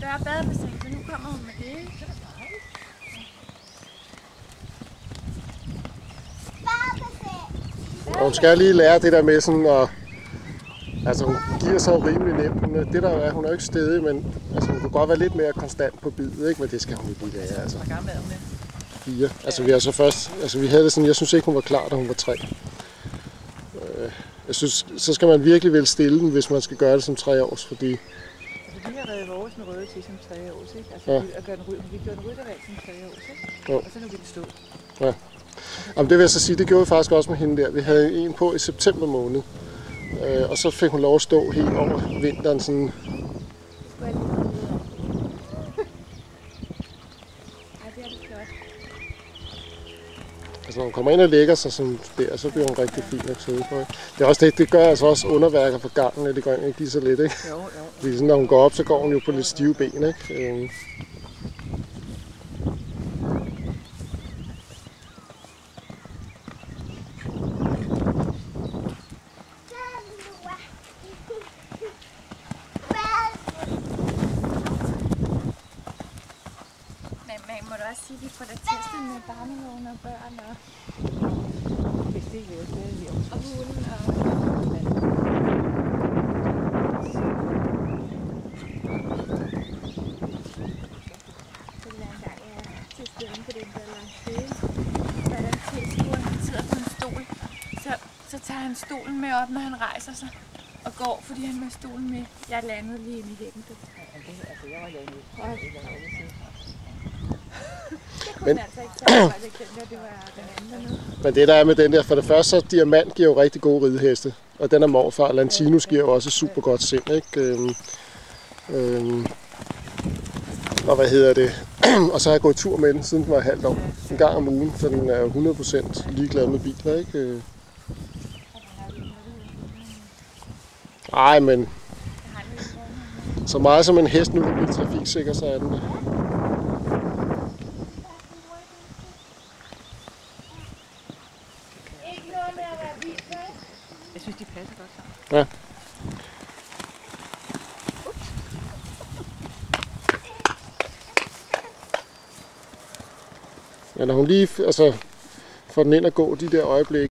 større badebassin, så nu kommer hun med det. Og hun skal lige lære det der med sådan at... Altså hun giver sig rimelig nemt. Det der er, hun er jo ikke stedig, men altså, hun kan godt være lidt mere konstant på bidet, ikke? Men det skal hun jo lige lære, altså. Hvor gammel er hun med? 4. Altså vi har så først... Altså vi havde det sådan, jeg synes ikke hun var klar, da hun var 3. Jeg synes, så skal man virkelig vel stille den, hvis man skal gøre det som 3-års, fordi... Altså vi har reddet vores med røde til som 3-års, ikke? Altså Ja. vi gjorde en ryttervalg som 3-års, ikke? Ja. Og så nu vil det stå. Ja. Jamen, det vil jeg så sige, det gjorde vi faktisk også med hende der. Vi havde en på i september måned, og så fik hun lov at stå helt over vinteren sådan. Altså når hun kommer ind og lægger sig sådan der, så bliver hun rigtig fin at sidde på. Det er også det gør altså også underværker for gangen, at det går ikke lige så lidt, ikke? Jo. Fordi sådan, når hun går op, så går hun jo på lidt stive ben, ikke? Men må du også sige, at vi får da testet med barnevogn og børn og... Hvis det ikke er stadig Og hunden og... Så vil jeg engang teste inde på den der lancé. Hvordan tilskueren sidder på en stol. Så tager han stolen med op, når han rejser sig. Og går, fordi han må stolen med. Jeg landede lige inde i hækken. Altså jeg var landet i. Men, Altså ikke tage, at det var den anden. men det der er med den der, for det første så Diamant giver jo rigtig gode rideheste, og den er morfar. Lantinus giver jo også super godt sind, ikke? Og hvad hedder det? Og så har jeg gået tur med den, siden den var halvt år. En gang om ugen, så den er 100% ligeglad med biler, ikke? Ej, men så meget som en hest nu kan blive trafiksikker, så er den. Jeg synes, de passer godt sammen. Ja. Men når hun lige får den ind at gå de der øjeblikke,